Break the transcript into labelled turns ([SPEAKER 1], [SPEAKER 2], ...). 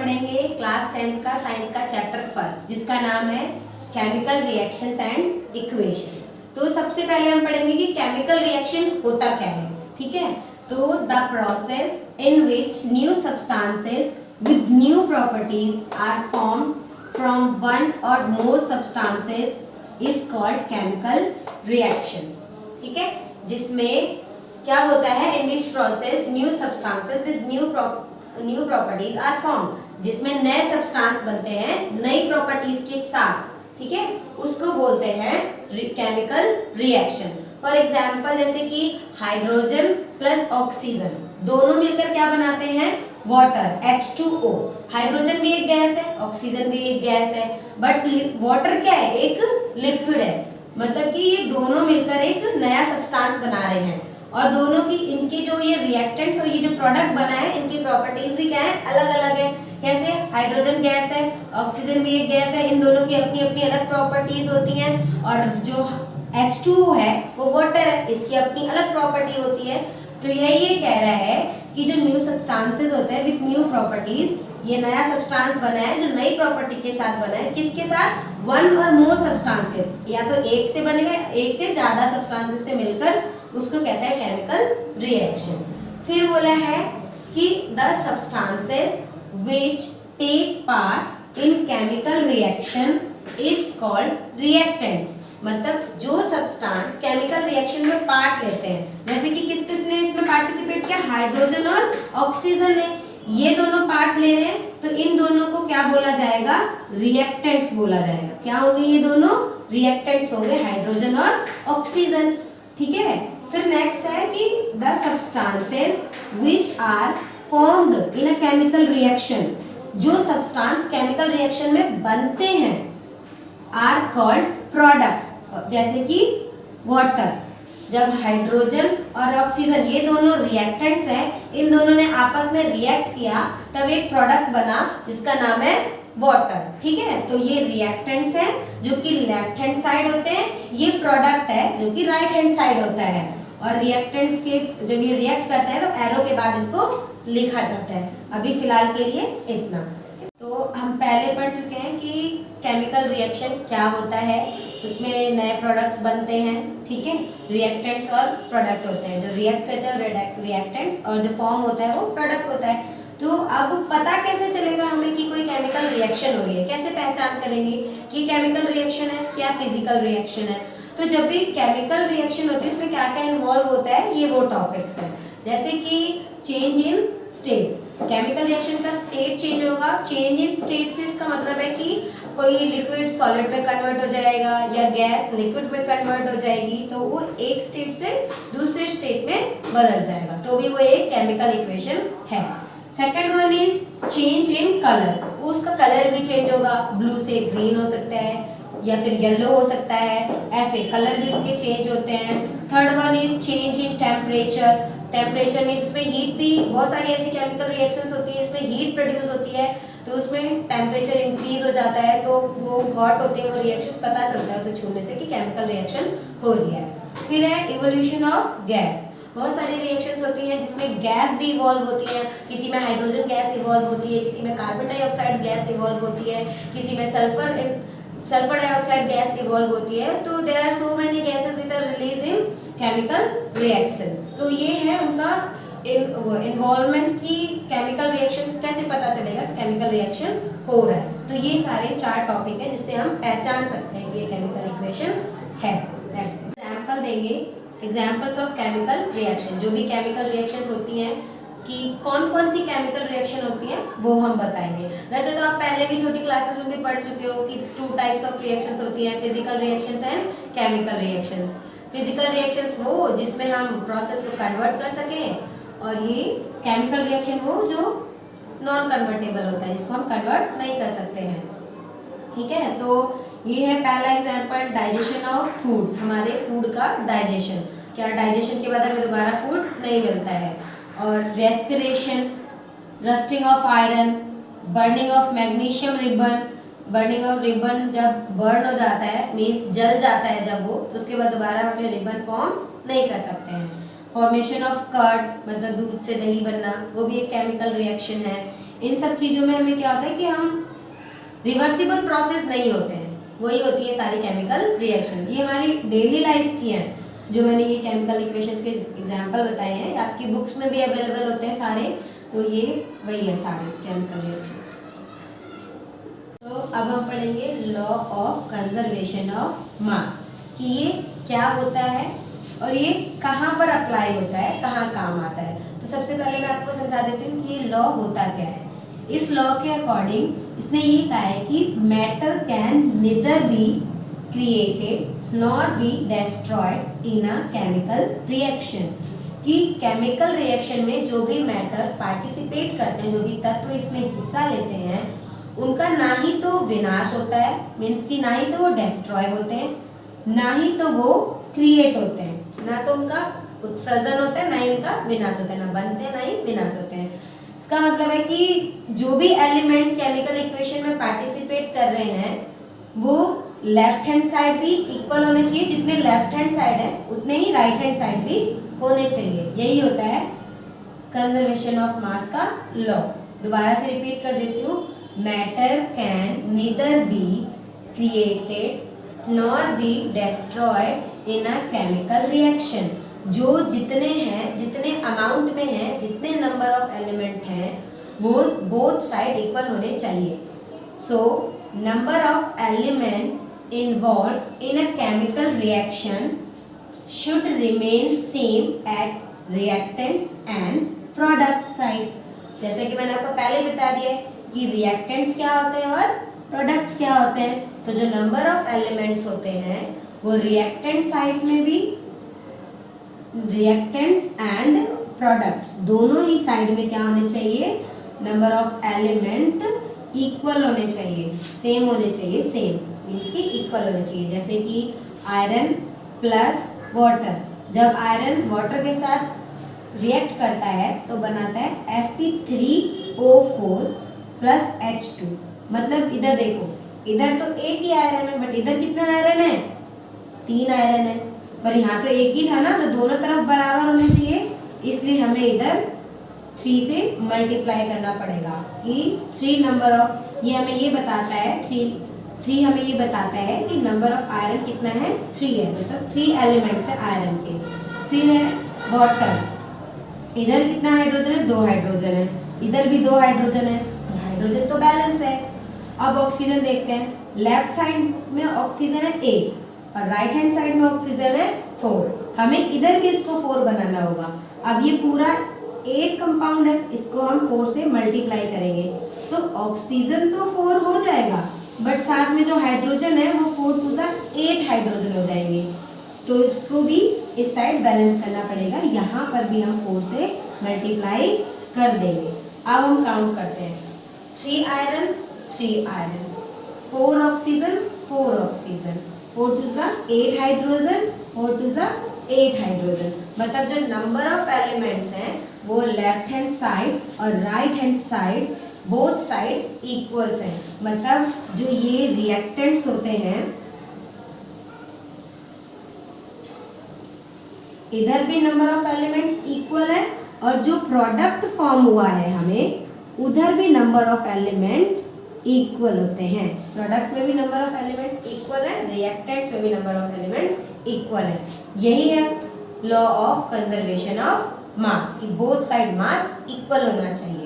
[SPEAKER 1] पढ़ेंगे class 10th का science का चैप्टर फर्स्ट, जिसका नाम है केमिकल रिएक्शंस एंड इक्वेशंस। तो सबसे पहले हम पढ़ेंगे कि केमिकल रिएक्शन होता क्या है। ठीक है, तो the process in which new substances with new properties are formed from one or more substances is called chemical reaction. ठीक है, जिसमें क्या होता है, in which process new substances with new properties are form, जिसमें नए सब्सटेंस बनते हैं नई प्रॉपर्टीज के साथ। ठीक है, उसको बोलते हैं केमिकल रिएक्शन। फॉर एग्जाम्पल, जैसे कि हाइड्रोजन प्लस ऑक्सीजन दोनों मिलकर क्या बनाते हैं, वाटर, H2O। हाइड्रोजन भी एक गैस है, ऑक्सीजन भी एक गैस है, बट वाटर क्या है, एक लिक्विड है। मतलब कि ये दोनों मिलकर एक नया सब्सटेंस बना रहे हैं, और दोनों की इनकी जो ये रिएक्टेंट्स और ये जो प्रोडक्ट बना है, इनकी प्रॉपर्टीज भी क्या है, अलग अलग है। कैसे, हाइड्रोजन गैस है, ऑक्सीजन भी एक गैस है, इन दोनों की अपनी अपनी अलग प्रॉपर्टीज होती हैं। और जो H2O है वो वाटर है, इसकी अपनी अलग प्रॉपर्टी होती है। तो ये कह रहा है कि जो न्यू सब्सटेंसेस होते हैं विद न्यू प्रॉपर्टीज, ये नया सब्सटेंस बना है जो नई प्रॉपर्टी के साथ बना है। किसके साथ, वन और मोर सब्सटेंसेस, या तो एक से बनेगा, एक से ज्यादा सब्सटेंसेस से मिलकर, उसको कहता है केमिकल रिएक्शन। फिर बोला है कि the substances which take part in chemical reaction is called reactants. मतलब जो सब्सटेंस केमिकल रिएक्शन में पार्ट लेते हैं, जैसे कि किस किस ने इसमें पार्टिसिपेट किया, हाइड्रोजन और ऑक्सीजन ने, ये दोनों पार्ट ले रहे हैं, तो इन दोनों को क्या बोला जाएगा, रिएक्टेंट्स बोला जाएगा। क्या होंगे ये दोनों, रिएक्टेंट्स होंगे, हाइड्रोजन और ऑक्सीजन। ठीक है, फिर नेक्स्ट है कि the substances which are formed in a chemical reaction, जो सब्सटेंस केमिकल रिएक्शन में बनते हैं, आर कॉल्ड प्रोडक्ट्स। जैसे कि वाटर, जब हाइड्रोजन और ऑक्सीजन ये दोनों रिएक्टेंट्स हैं, इन दोनों ने आपस में रिएक्ट किया, तब एक प्रोडक्ट बना जिसका नाम है वाटर। ठीक है, तो ये रिएक्टेंट्स हैं जो कि लेफ्ट हैंड साइड होते हैं, ये प्रोडक्ट है जो कि राइट हैंड साइड होता है। और रिएक्टेंट्स के जब ये रिएक्ट करते हैं तो एरो के बाद इसको लिखा जाता है। अभी फिलहाल के लिए इतना। तो हम पहले पढ़ चुके हैं कि केमिकल रिएक्शन क्या होता है, उसमें नए प्रोडक्ट्स बनते हैं। ठीक है, रिएक्टेंट्स और प्रोडक्ट होते हैं, जो रिएक्ट करते हैं रिएक्टेंट्स, और जो फॉर्म होता है वो प्रोडक्ट होता है। तो अब पता कैसे चलेगा हमें कि कोई केमिकल रिएक्शन हो रही है, कैसे पहचान करेंगे कि केमिकल रिएक्शन है क्या फिजिकल रिएक्शन है। तो जब भी केमिकल रिएक्शन होती है, इसमें क्या क्या इन्वॉल्व होता है, ये वो टॉपिक्स हैं। जैसे कि change in state, chemical reaction का स्टेट चेंज होगा। चेंज इन स्टेट से इसका मतलब है कि कोई लिक्विड सॉलिड में कन्वर्ट हो जाएगा, या गैस लिक्विड में कन्वर्ट हो जाएगी, तो वो एक स्टेट से दूसरे स्टेट में बदल जाएगा, तो भी वो एक केमिकल इक्वेशन है। Second one is change in colour, वो उसका कलर भी चेंज होगा, ब्लू से ग्रीन हो सकता है, या फिर येलो हो सकता है, ऐसे कलर भी उनके चेंज होते हैं। Third one is change in temperature, temperature means उसमें हीट भी, बहुत सारी ऐसी केमिकल रिएक्शंस होती है इसमें हीट प्रोड्यूस होती है, तो उसमें टेम्परेचर इंक्रीज हो जाता है, तो वो हॉट होते हैं वो रिएक्शंस, पता चलता है उसे छूने से कि केमिकल रिएक्शन हो रही है। फिर है इवोल्यूशन ऑफ गैस, बहुत सारी रिएक्शंस होती हैं जिसमें गैस भी इवॉल्व होती है, किसी में हाइड्रोजन गैस इवॉल्व होती है, किसी में कार्बन डाइऑक्साइड गैस इवॉल्व होती है, किसी में सल्फर डाइऑक्साइड गैस इवॉल्व होती है। तो there are so many gases which are release in chemical reactions. तो ये है उनका इन्वॉल्वमेंट्स की, केमिकल रिएक्शन कैसे पता चलेगा कि केमिकल रिएक्शन हो रहा है। तो ये सारे 4 टॉपिक हैं जिससे हम पहचान सकते हैं कि ये केमिकल इक्वेशन है। एग्जाम्पल देंगे, एग्जाम्पल्स ऑफ केमिकल रिएक्शन, जो भी केमिकल रिएक्शंस होती हैं कि कौन कौन सी केमिकल रिएक्शन होती है वो हम बताएंगे। वैसे तो आप पहले भी छोटी क्लासेस में भी पढ़ चुके हो कि 2 टाइप्स ऑफ रिएक्शंस होती हैं, physical reactions and chemical reactions. Physical reactions वो जिसमें हम प्रोसेस को कन्वर्ट कर सकें, और ये केमिकल रिएक्शन वो जो नॉन कन्वर्टेबल होता है, जिसको हम कन्वर्ट नहीं कर सकते हैं। ठीक है, तो ये है पहला एग्जाम्पल, डाइजेशन ऑफ फूड, हमारे फूड का डाइजेशन, क्या डाइजेशन के बाद हमें दोबारा फूड नहीं मिलता है। और respiration, rusting of iron, burning of magnesium ribbon, burning of ribbon जब बर्न हो जाता है मीन्स जल जाता है जब वो, तो उसके बाद दोबारा हमें रिबन फॉर्म नहीं कर सकते हैं। फॉर्मेशन ऑफ कर्ड, मतलब दूध से दही बनना, वो भी एक केमिकल रिएक्शन है। इन सब चीज़ों में हमें क्या होता है कि हम रिवर्सिबल प्रोसेस नहीं होते हैं, वही होती है सारी केमिकल रिएक्शन। ये हमारी डेली लाइफ की है, जो मैंने ये केमिकल इक्वेशंस के एग्जांपल बताए हैं, आपकी बुक्स में भी अवेलेबल होते हैं सारे, तो ये वही है सारे केमिकल रिएक्शंस। तो अब हम पढ़ेंगे law of conservation of mass, कि ये क्या होता है और ये कहाँ पर अप्लाई होता है, कहाँ काम आता है। तो सबसे पहले मैं आपको समझा देती हूँ कि ये लॉ होता क्या है। इस लॉ के अकॉर्डिंग इसने ये कहा है कि matter can neither be created nor be destroyed in a chemical reaction, कि केमिकल रिएक्शन में जो भी मैटर पार्टिसिपेट करते हैं, जो भी तत्व इसमें हिस्सा लेते हैं, उनका ना ही तो विनाश होता है, मीन्स कि ना ही तो वो डिस्ट्रॉय होते हैं, ना ही तो वो क्रिएट होते हैं, ना तो उनका उत्सर्जन होता है, ना ही उनका विनाश होता है, ना बनते हैं ना ही विनाश होते हैं। इसका मतलब है कि जो भी एलिमेंट केमिकल इक्वेशन में पार्टिसिपेट कर रहे हैं वो लेफ्ट हैंड साइड भी इक्वल होने चाहिए, जितने लेफ्ट हैंड साइड है उतने ही राइट हैंड साइड भी होने चाहिए। यही होता है कंजर्वेशन ऑफ मास का लॉ। दोबारा से रिपीट कर देती हूँ, matter can neither be created nor be destroyed in a chemical reaction. जो जितने हैं, जितने अमाउंट में हैं, जितने नंबर ऑफ एलिमेंट हैं, वो बोथ साइड इक्वल होने चाहिए। So number of elements involved in a chemical reaction should remain same at reactants and product side। जैसे कि मैंने आपको पहले बता दिया है कि reactants क्या होते हैं और products क्या होते हैं। तो जो number of elements होते हैं वो reactant side में भी, reactants and products दोनों ही साइड में क्या होने चाहिए, number of element equal होने चाहिए, same होने चाहिए, same मीन्स की इक्वल होने चाहिए। जैसे कि आयरन प्लस वाटर, जब आयरन वाटर के साथ रिएक्ट करता है तो बनाता है Fe3O4 प्लस H2। मतलब इधर देखो, इधर तो एक ही आयरन है, बट इधर कितना आयरन है, 3 आयरन है, पर यहाँ तो एक ही था ना, तो दोनों तरफ बराबर होने चाहिए, इसलिए हमें इधर 3 से मल्टीप्लाई करना पड़ेगा कि 3 नंबर ऑफ, ये हमें ये बताता है 3 हमें ये बताता है कि नंबर ऑफ आयरन कितना है, 3 है, मतलब 3 एलिमेंट्स है आयरन के। फिर है वाटर, इधर कितना हाइड्रोजन है, 2 हाइड्रोजन है, इधर भी 2 हाइड्रोजन है, तो हाइड्रोजन तो बैलेंस है। अब ऑक्सीजन देखते हैं, लेफ्ट साइड में ऑक्सीजन है 8 और राइट हैंड साइड में ऑक्सीजन है 4, हमें इधर भी इसको 4 बनाना होगा। अब ये पूरा एक कंपाउंड है, इसको हम 4 से मल्टीप्लाई करेंगे तो ऑक्सीजन तो 4 हो जाएगा, बट साथ में जो हाइड्रोजन है वो 4 टू 8 हाइड्रोजन हो जाएंगे, तो इसको भी इस साइड बैलेंस करना पड़ेगा। यहाँ पर भी हम 4 से मल्टीप्लाई कर देंगे। अब हम काउंट करते हैं, 3 iron 3 iron, 4 oxygen 4 oxygen, 4 to 8 hydrogen, 4 to 8 hydrogen. मतलब जो नंबर ऑफ एलिमेंट्स हैं वो लेफ्ट हैंड साइड और right hand side both side equals हैं। मतलब जो ये रिएक्टेंट्स होते हैं, इधर भी नंबर ऑफ एलिमेंट्स इक्वल है और जो प्रोडक्ट फॉर्म हुआ है हमें, उधर भी नंबर ऑफ एलिमेंट इक्वल होते हैं। प्रोडक्ट में भी नंबर ऑफ एलिमेंट्स इक्वल है, रिएक्टेंट्स में भी नंबर ऑफ एलिमेंट्स इक्वल है। यही है law of conservation of mass, कि बोथ साइड मास इक्वल होना चाहिए।